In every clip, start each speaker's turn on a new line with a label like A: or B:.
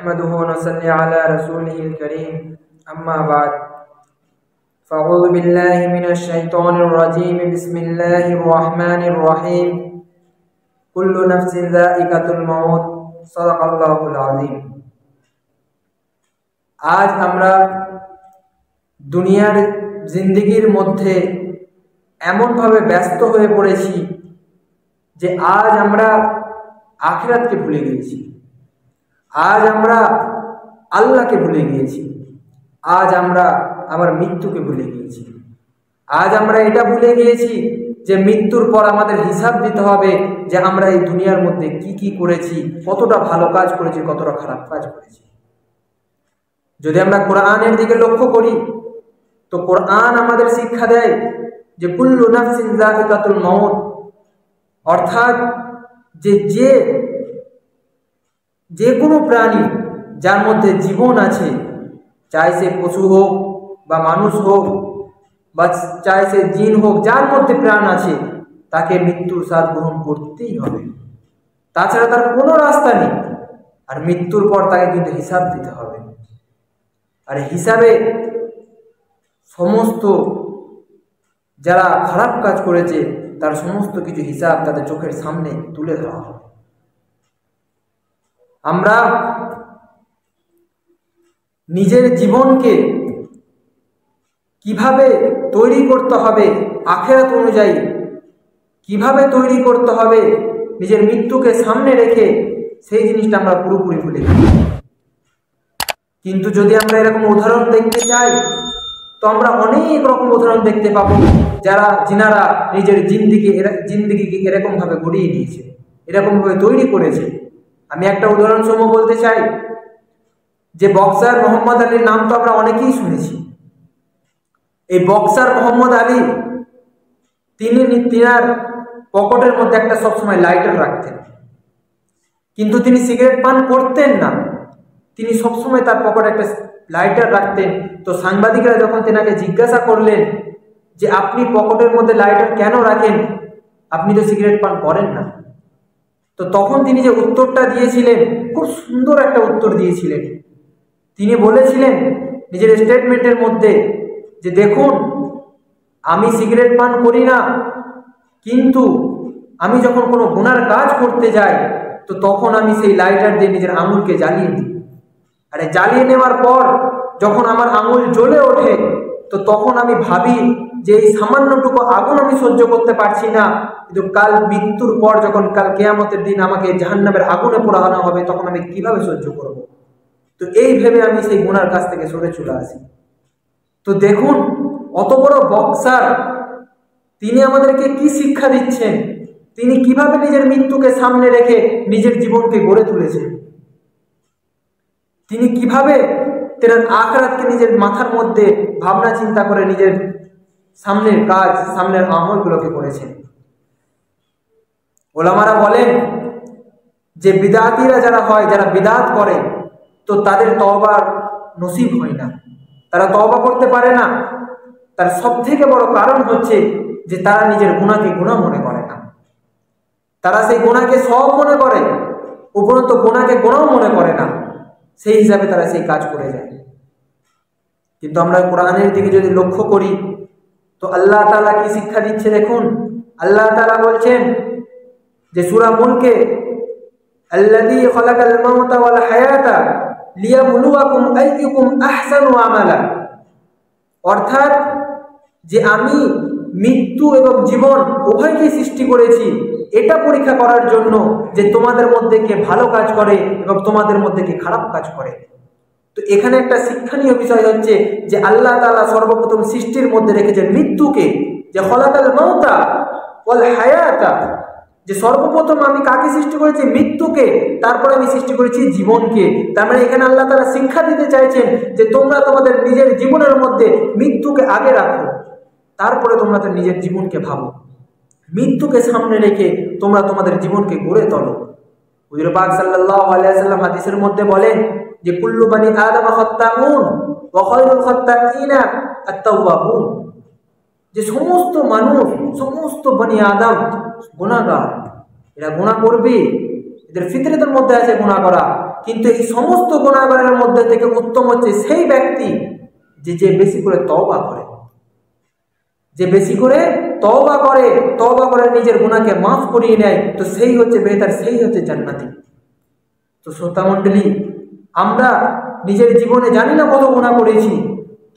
A: नहमदुहु व नसल्ली अला रसूलिहिल करीम अम्मा बाद फ़अऊज़ु बिल्लाहि मिनश शैतानिर रजीम बिस्मिल्लाहिर रहमानिर रहीम कुल्लु नफ्सिन ज़ाइक़ातुल मौत सदक़ल्लाहुल अज़ीम। आज আমরা দুনিয়ার জিন্দেগির মধ্যে এমনভাবে ব্যস্ত হয়ে পড়েছি যে আজ আমরা আখিরাতকে ভুলে গিয়েছি, আজ আমরা আল্লাহকে ভুলে গিয়েছি, আজ আমরা আমার মৃত্যুকে ভুলে গিয়েছি। আজ আমরা এটা ভুলে গিয়েছি যে মৃত্যুর পর আমাদের হিসাব দিতে হবে যে আমরা এই দুনিয়ার মধ্যে কি কি করেছি, কতটা ভালো কাজ করেছি, কতটা খারাপ কাজ করেছি। যদি আমরা কোরআনের দিকে লক্ষ্য করি তো কোরআন আমাদের শিক্ষা দেয় যে কুল্লু নাফসিন যায়িকাতুল মাউত, অর্থাৎ যে কোনো প্রাণী যার মধ্যে জীবন আছে, চাই সে পশু হোক বা মানুষ হোক বা চাই সে জিন হোক, যার মধ্যে প্রাণ আছে তাকে মৃত্যুর স্বাদ গ্রহণ করতেই হবে, তাছাড়া তার কোনো রাস্তা নেই। আর মৃত্যুর পর তাকে কিন্তু হিসাব দিতে হবে। আর হিসাবে সমস্ত যারা খারাপ কাজ করেছে তার সমস্ত কিছু হিসাব তাদের চোখের সামনে তুলে ধরা হবে। আমরা নিজের জীবনকে কিভাবে তৈরি করতে হবে আখিরাত অনুযায়ী, কিভাবে তৈরি করতে হবে নিজের মৃত্যুকে সামনে রেখে, সেই জিনিসটা আমরা পুরোপুরি ভুলে যাই। কিন্তু যদি আমরা এরকম উদাহরণ দেখতে চাই তো আমরা অনেক রকম উদাহরণ দেখতে পাবো যিনারা নিজের জিন্দিগিকে এরকম ভাবে গড়িয়ে নিয়েছে, এরকম ভাবে তৈরি করেছে। আমি একটা উদাহরণসমূহ বলতে চাই যে বক্সার মোহাম্মদ আলীর নাম তো আমরা অনেকেই শুনেছি। এই বক্সার মোহাম্মদ আলী তিনার পকেটের মধ্যে একটা সবসময় লাইটার রাখতেন, কিন্তু তিনি সিগারেট পান করতেন না, তিনি সবসময় তার পকেটে একটা লাইটার রাখতেন। তো সাংবাদিকরা যখন তেনাকে জিজ্ঞাসা করলেন যে আপনি পকেটের মধ্যে লাইটার কেন রাখেন, আপনি তো সিগারেট পান করেন না, তো তখন তিনি যে উত্তরটা দিয়েছিলেন, খুব সুন্দর একটা উত্তর দিয়েছিলেন। তিনি বলেছিলেন নিজের স্টেটমেন্টের মধ্যে যে দেখুন, আমি সিগারেট পান করি না, কিন্তু আমি যখন কোনো গুনার কাজ করতে যাই তো তখন আমি সেই লাইটার দিয়ে নিজের আঙুলকে জ্বালিয়ে দিই। আরে জ্বালিয়ে নেওয়ার পর যখন আমার আঙুল জ্বলে ওঠে তো তখন আমি ভাবি যে এই সামান্যটুকু আগুন আমি সহ্য করতে পারছি না, কিন্তু কাল মৃত্যুর পর যখন কাল কিয়ামতের দিন আমাকে জাহান্নামের আগুনে পোড়ানো হবে তখন আমি কিভাবে সহ্য করব। তো এই ভেবে আমি সেই গুনার কাছ থেকে সরে চলে আসি। তো দেখুন, অত বড় বক্সার তিনি আমাদেরকে কি শিক্ষা দিচ্ছেন, তিনি কিভাবে নিজের মৃত্যুকে সামনে রেখে নিজের জীবনকে গড়ে তুলেছেন, তিনি কিভাবে তেনার আখিরাতকে নিজের মাথার মধ্যে ভাবনা চিন্তা করে নিজের সামনের কাজ, সামনের আমলগুলোকে করেছেন। ওলামারা বলেন যে বিদআতীরা যারা হয়, যারা বিদআত করে, তো তাদের তওবার নসিব হয় না, তারা তওবা করতে পারে না। তার সবথেকে বড় কারণ হচ্ছে যে তারা নিজের গুনাহকে গুনাহ মনে করে না, তারা সেই গুনাহকে সওয়াব মনে করে, উপরন্ত গুনাহকে গুনাহ মনে করে না, সেই হিসাবে তারা সেই কাজ করে যায়। কিন্তু আমরা কোরআনের দিকে যদি লক্ষ্য করি তো আল্লাহ তাআলা কি শিক্ষা দিচ্ছে দেখুন। আল্লাহ তাআলা বলছেন যে সূরা মুলকে আল্লাযী খালাকাল মাউতা ওয়াল হায়াতা লিয়াবলুয়াকুম আইয়ুকুম আহসানু আমালা, অর্থাৎ যে আমি মৃত্যু এবং জীবন উভয়কে সৃষ্টি করেছি এটা পরীক্ষা করার জন্য যে তোমাদের মধ্যে কে ভালো কাজ করে এবং তোমাদের মধ্যে কে খারাপ কাজ করে। তো এখানে একটা শিক্ষণীয় বিষয় হচ্ছে যে আল্লাহ তাআলা সর্বপ্রথম সৃষ্টির মধ্যে রেখেছেন মৃত্যুকে, যে খালাকাল মাউতা ওয়াল হায়াতা, যে সর্বপ্রথম আমি কাকে সৃষ্টি করেছি, মৃত্যুকে, তারপরে আমি সৃষ্টি করেছি জীবনকে। তার মানে এখানে আল্লাহ তাআলা শিক্ষা দিতে চাইছেন যে তোমরা তোমাদের নিজের জীবনের মধ্যে মৃত্যুকে আগে রাখো, তারপরে তোমরা তো নিজের জীবনকে ভাবো, মৃত্যুকে সামনে রেখে তোমরা তোমাদের জীবনকে গড়ে তোলো। হুজুর পাক সাল্লাল্লাহু আলাইহি ওয়াসাল্লাম হাদিসের মধ্যে বলেন যে কুল্লু বানি আদম খাত্তাউন ওয়া খায়রুল খাত্তাইনা আত-তাওয়াবুন, যে সমস্ত মানুষ, সমস্ত বনি আদম গুনাহগার, এরা গুনাহ করবে, এদের ফিতরতের মধ্যে আছে গুনাহ করা, কিন্তু এই সমস্ত গুনাহগারের মধ্যে থেকে উত্তম হচ্ছে সেই ব্যক্তি যে বেশি করে তওবা করে, যে বেশি করে তওবা করে নিজের গুনাহকে মাফ করিয়ে নেয়, তো সেই হচ্ছে বেহতার, সেই হচ্ছে জান্নাতি। তো শ্রোতা মণ্ডলী, আমরা নিজের জীবনে জানি না কত গুনাহ করেছি,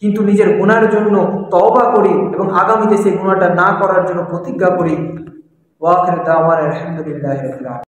A: কিন্তু নিজের গুনাহের জন্য তওবা করি এবং আগামীতে সেই গুনাহটা না করার জন্য প্রতিজ্ঞা করি। ওয়া আখিরু দাওয়ানা আলহামদুলিল্লাহি রাব্বিল আলামিন।